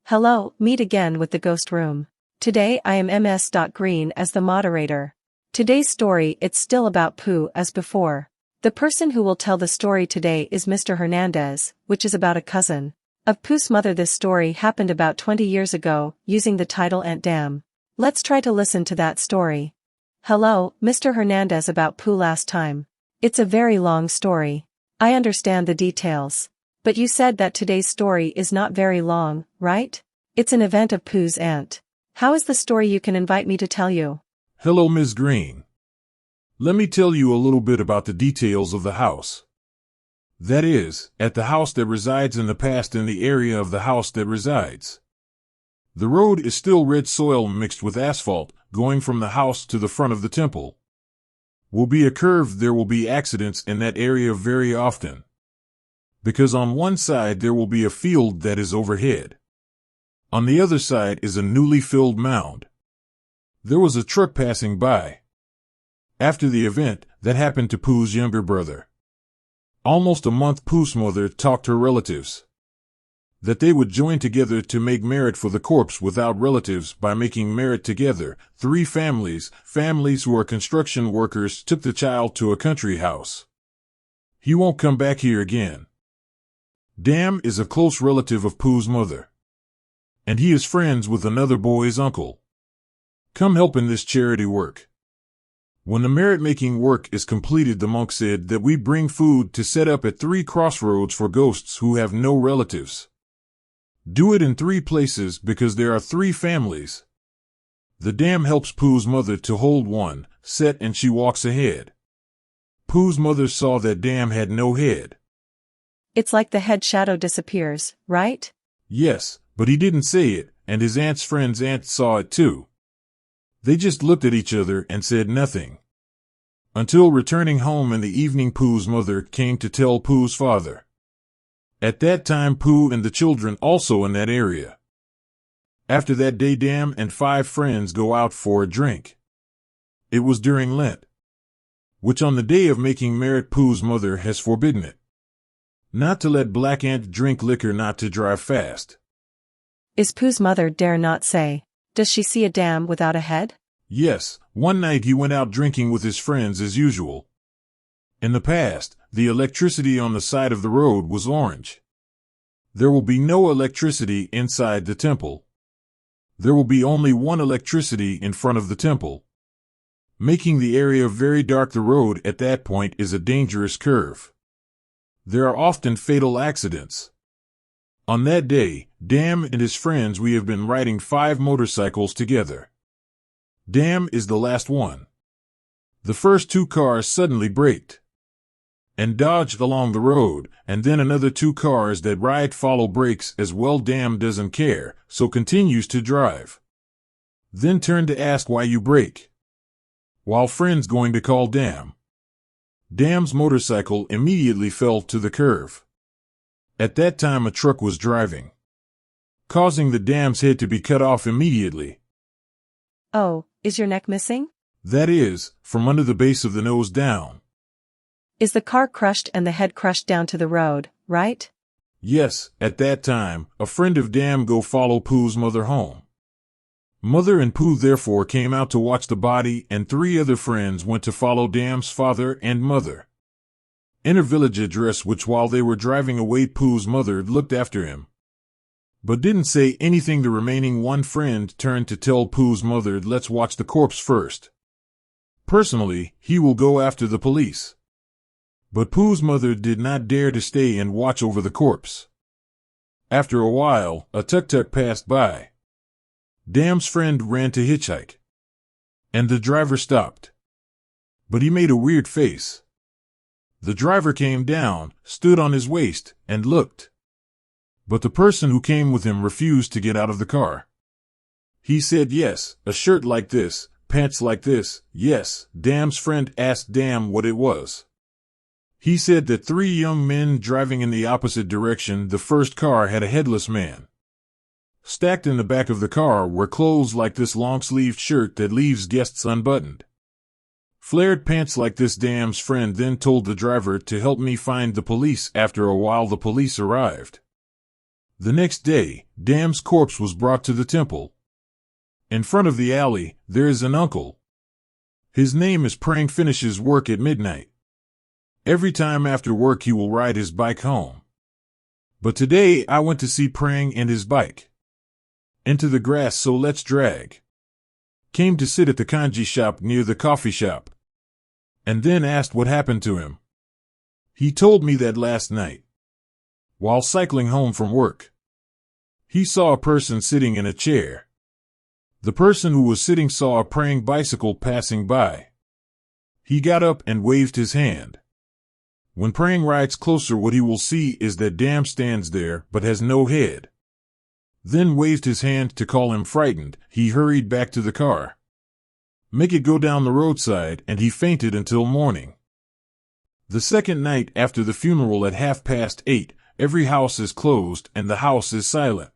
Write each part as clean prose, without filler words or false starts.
Hello, meet again with the ghost room. Today I am Ms. Green as the moderator. Today's story it's still about Pooh as before. The person who will tell the story today is Mr. Hernandez, which is about a cousin of Pooh's mother. This story happened about 20 years ago, using the title Aunt Dam. Let's try to listen to that story. Hello, Mr. Hernandez, about Pooh last time. It's a very long story. I understand the details. But you said that today's story is not very long, right? It's an event of Pooh's aunt. How is the story you can invite me to tell you? Hello, Ms. Green. Let me tell you a little bit about the details of the house. That is, at the house that resides in the past and the area of the house that resides. The road is still red soil mixed with asphalt, going from the house to the front of the temple. Will be a curve. There will be accidents in that area very often. Because on one side there will be a field that is overhead. On the other side is a newly filled mound. There was a truck passing by. After the event, that happened to Pooh's younger brother. Almost a month Pooh's mother talked her relatives that they would join together to make merit for the corpse without relatives by making merit together. 3 families who are construction workers, took the child to a country house. He won't come back here again. Dam is a close relative of Pooh's mother. And he is friends with another boy's uncle. Come help in this charity work. When the merit-making work is completed, the monk said that we bring food to set up at 3 crossroads for ghosts who have no relatives. Do it in 3 places because there are 3 families. The dam helps Pooh's mother to hold one set and she walks ahead. Pooh's mother saw that dam had no head. It's like the head shadow disappears, right? Yes, but he didn't say it, and his aunt's friend's aunt saw it too. They just looked at each other and said nothing. Until returning home in the evening, Pooh's mother came to tell Pooh's father. At that time, Pooh and the children also in that area. After that day, Dam and 5 friends go out for a drink. It was during Lent, which on the day of making merit Pooh's mother has forbidden it. Not to let Black Ant drink liquor, not to drive fast. Is Pooh's mother dare not say? Does she see a dam without a head? Yes, one night he went out drinking with his friends as usual. In the past, the electricity on the side of the road was orange. There will be no electricity inside the temple. There will be only one electricity in front of the temple, making the area very dark. The road at that point is a dangerous curve. There are often fatal accidents. On that day, Dam and his friends we have been riding 5 motorcycles together. Dam is the last one. The first 2 cars suddenly braked and dodged along the road, and then another 2 cars that ride follow brakes as well. Dam doesn't care, so continues to drive. Then turned to ask why you brake, while friends going to call Dam. Dam's motorcycle immediately fell to the curve. At that time a truck was driving, causing the dam's head to be cut off immediately. Oh, is your neck missing? That is, from under the base of the nose down. Is the car crushed and the head crushed down to the road, right? Yes, at that time, a friend of Dam go follow Pooh's mother home. Mother and Pooh therefore came out to watch the body, and 3 other friends went to follow Dam's father and mother. Enter village address, which while they were driving away Pooh's mother looked after him, but didn't say anything. The remaining 1 friend turned to tell Pooh's mother, let's watch the corpse first. Personally, he will go after the police. But Pooh's mother did not dare to stay and watch over the corpse. After a while, a tuk-tuk passed by. Dam's friend ran to hitchhike, and the driver stopped. But he made a weird face. The driver came down, stood on his waist, and looked. But the person who came with him refused to get out of the car. He said yes, a shirt like this, pants like this, yes. Dam's friend asked Dam what it was. He said that 3 young men driving in the opposite direction. The first car had a headless man. Stacked in the back of the car were clothes like this long-sleeved shirt that leaves guests unbuttoned. Flared pants like this. Dam's friend then told the driver to help me find the police. After a while the police arrived. The next day, Dam's corpse was brought to the temple. In front of the alley, there is an uncle. His name is Prang. Finishes work at midnight. Every time after work he will ride his bike home. But today I went to see Prang and his bike. Into the grass, so let's drag. Came to sit at the kanji shop near the coffee shop. And then asked what happened to him. He told me that last night, while cycling home from work, he saw a person sitting in a chair. The person who was sitting saw a Prang bicycle passing by. He got up and waved his hand. When Prang rides closer, what he will see is that Dam stands there but has no head. Then waved his hand to call him. Frightened, he hurried back to the car. Make it go down the roadside, and he fainted until morning. The second night after the funeral at 8:30, every house is closed and the house is silent.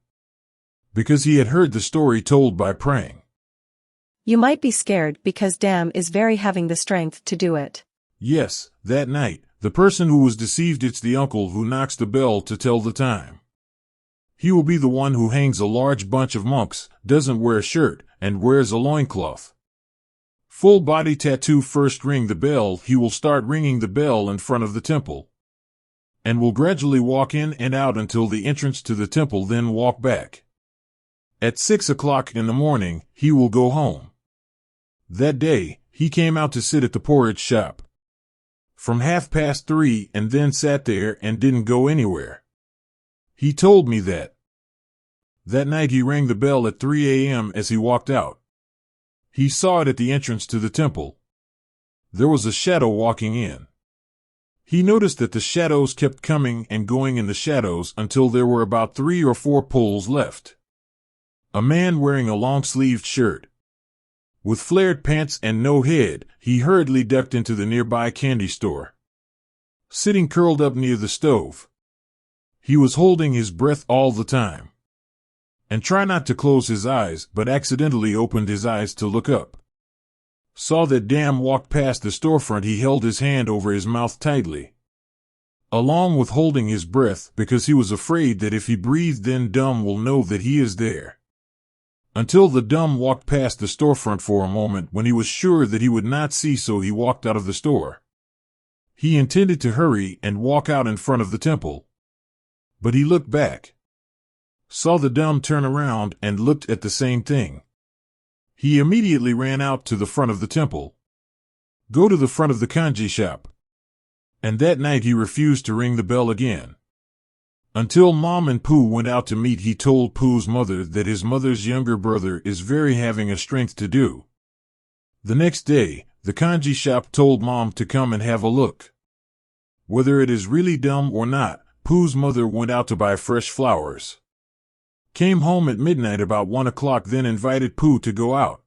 Because he had heard the story told by Prang. You might be scared because Dam is very having the strength to do it. Yes, that night, the person who was deceived, it's the uncle who knocks the bell to tell the time. He will be the one who hangs a large bunch of monks, doesn't wear a shirt, and wears a loincloth. Full body tattoo. First ring the bell. He will start ringing the bell in front of the temple. And will gradually walk in and out until the entrance to the temple, then walk back. At 6 o'clock in the morning, he will go home. That day, he came out to sit at the porridge shop. From 3:30 and then sat there and didn't go anywhere. He told me that. That night he rang the bell at 3 a.m. as he walked out. He saw it at the entrance to the temple. There was a shadow walking in. He noticed that the shadows kept coming and going in the shadows until there were about 3 or 4 poles left. A man wearing a long-sleeved shirt, with flared pants and no head, he hurriedly ducked into the nearby candy store. Sitting curled up near the stove, he was holding his breath all the time. And tried not to close his eyes, but accidentally opened his eyes to look up. Saw that Dam walked past the storefront. He held his hand over his mouth tightly, along with holding his breath, because he was afraid that if he breathed then Dam will know that he is there. Until the Dam walked past the storefront for a moment when he was sure that he would not see, so he walked out of the store. He intended to hurry and walk out in front of the temple. But he looked back. Saw the Dam turn around and looked at the same thing. He immediately ran out to the front of the temple. Go to the front of the kanji shop. And that night he refused to ring the bell again. Until Mom and Pooh went out to meet. He told Pooh's mother that his mother's younger brother is very having a strength to do. The next day, the kanji shop told Mom to come and have a look. Whether it is really Dam or not, Pooh's mother went out to buy fresh flowers. Came home at midnight about 1 o'clock, then invited Pooh to go out.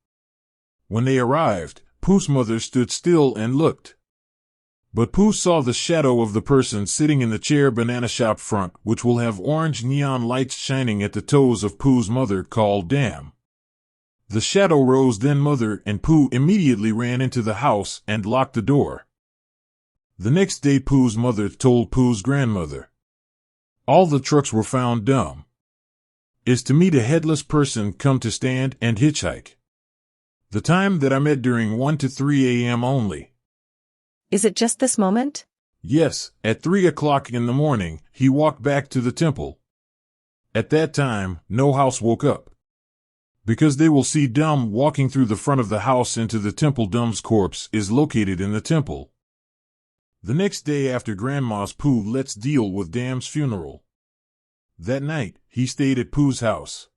When they arrived, Pooh's mother stood still and looked. But Pooh saw the shadow of the person sitting in the chair banana shop front, which will have orange neon lights shining at the toes of Pooh's mother, called Dam. The shadow rose, then Mother and Pooh immediately ran into the house and locked the door. The next day Pooh's mother told Pooh's grandmother. All the trucks were found dumb. Is to meet a headless person come to stand and hitchhike. The time that I met during 1 to 3 a.m. only. Is it just this moment? Yes, at 3 o'clock in the morning, he walked back to the temple. At that time, no house woke up. Because they will see Dam walking through the front of the house into the temple. Dam's corpse is located in the temple. The next day after Grandma's, Pooh let's deal with Dam's funeral. That night, he stayed at Pooh's house.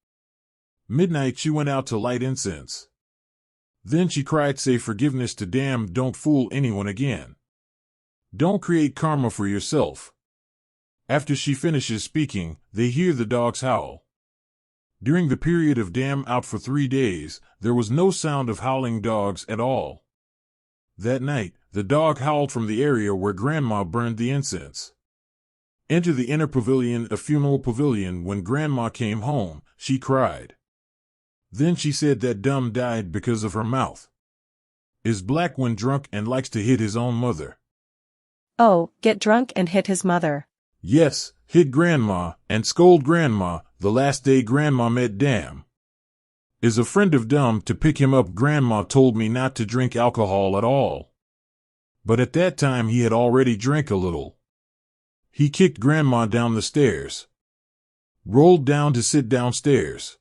Midnight she went out to light incense. Then she cried, say forgiveness to Dam. Don't fool anyone again. Don't create karma for yourself. After she finishes speaking, they hear the dogs howl. During the period of Dam out for 3 days, there was no sound of howling dogs at all. That night, the dog howled from the area where Grandma burned the incense. Enter the inner pavilion, a funeral pavilion. When Grandma came home, she cried. Then she said that Dam died because of her mouth. Is black when drunk and likes to hit his own mother. Oh, get drunk and hit his mother. Yes, hit Grandma, and scold Grandma the last day Grandma met Dam. Is a friend of Dum to pick him up. Grandma told me not to drink alcohol at all. But at that time he had already drank a little. He kicked Grandma down the stairs. Rolled down to sit downstairs.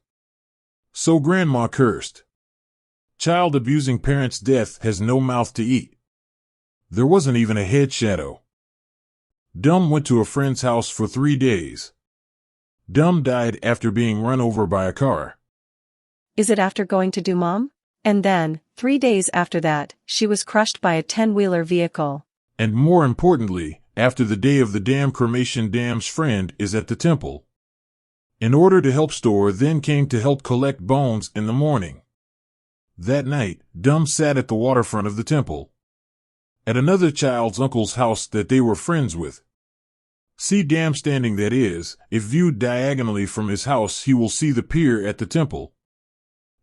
So Grandma cursed. Child abusing parent's death has no mouth to eat. There wasn't even a head shadow. Dum went to a friend's house for 3 days. Dum died after being run over by a car. Is it after going to do Mom? And then, 3 days after that, she was crushed by a 10-wheeler vehicle. And more importantly, after the day of the Dam cremation, Dam's friend is at the temple. In order to help Store then came to help collect bones in the morning. That night, Dum sat at the waterfront of the temple. At another child's uncle's house that they were friends with. See Dam standing, that is, if viewed diagonally from his house he will see the pier at the temple.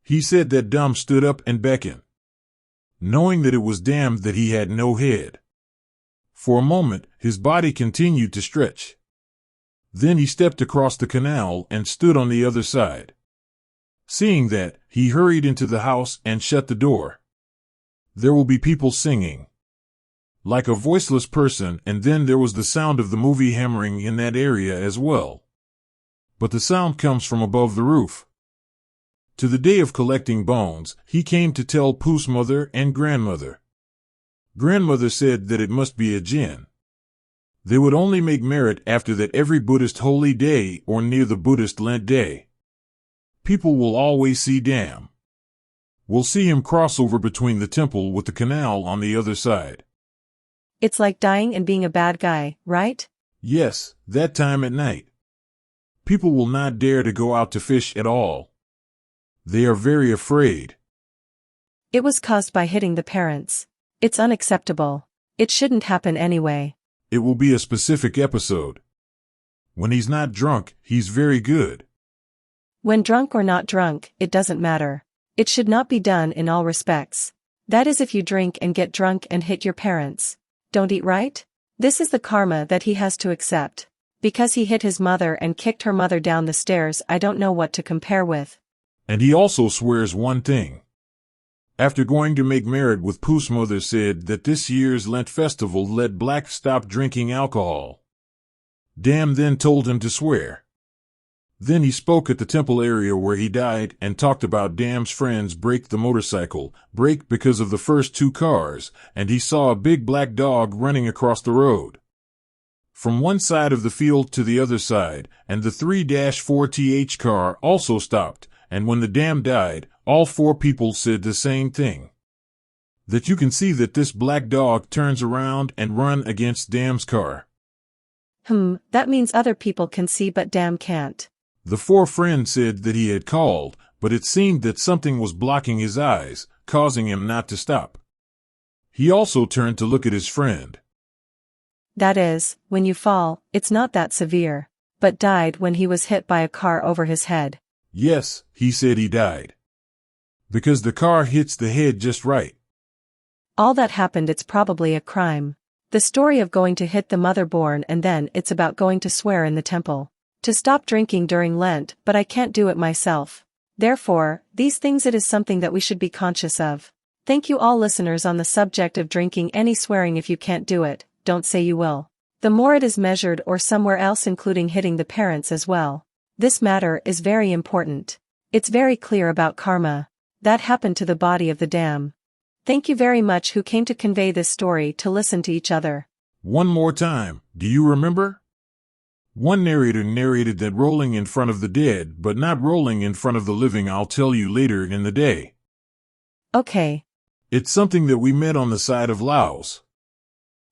He said that Dum stood up and beckoned. Knowing that it was Dam, that he had no head. For a moment, his body continued to stretch. Then he stepped across the canal and stood on the other side. Seeing that, he hurried into the house and shut the door. There will be people singing. Like a voiceless person, and then there was the sound of the movie hammering in that area as well. But the sound comes from above the roof. To the day of collecting bones, he came to tell Pooh's mother and grandmother. Grandmother said that it must be a jinn. They would only make merit after that every Buddhist holy day or near the Buddhist Lent day. People will always see Dam. We'll see him cross over between the temple with the canal on the other side. It's like dying and being a bad guy, right? Yes, that time at night. People will not dare to go out to fish at all. They are very afraid. It was caused by hitting the parents. It's unacceptable. It shouldn't happen anyway. It will be a specific episode. When he's not drunk, he's very good. When drunk or not drunk, it doesn't matter. It should not be done in all respects. That is, if you drink and get drunk and hit your parents. Don't eat right? This is the karma that he has to accept. Because he hit his mother and kicked her mother down the stairs, I don't know what to compare with. And he also swears one thing. After going to make merit with Pooh's mother, said that this year's Lent festival let Black stop drinking alcohol. Dam then told him to swear. Then he spoke at the temple area where he died and talked about Dam's friends braked the motorcycle, braked because of the first 2 cars, and he saw a big black dog running across the road. From one side of the field to the other side, and the 3-4th car also stopped, and when the Dam died, all 4 people said the same thing. That you can see that this black dog turns around and run against Dam's car. That means other people can see but Dam can't. The 4 friends said that he had called, but it seemed that something was blocking his eyes, causing him not to stop. He also turned to look at his friend. That is, when you fall, it's not that severe, but died when he was hit by a car over his head. Yes, he said he died. Because the car hits the head just right. All that happened, it's probably a crime. The story of going to hit the mother-born, and then it's about going to swear in the temple. To stop drinking during Lent, but I can't do it myself. Therefore, these things, it is something that we should be conscious of. Thank you all listeners on the subject of drinking. Any swearing, if you can't do it, don't say you will. The more it is measured or somewhere else, including hitting the parents as well. This matter is very important. It's very clear about karma. That happened to the body of the Dam. Thank you very much who came to convey this story to listen to each other. One more time, do you remember? One narrator narrated that rolling in front of the dead but not rolling in front of the living. I'll tell you later in the day. Okay. It's something that we met on the side of Laos.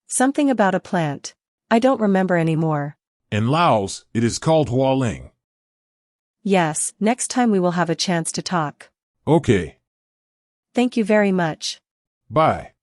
Something about a plant. I don't remember anymore. In Laos, it is called Hualing. Yes, next time we will have a chance to talk. Okay. Thank you very much. Bye.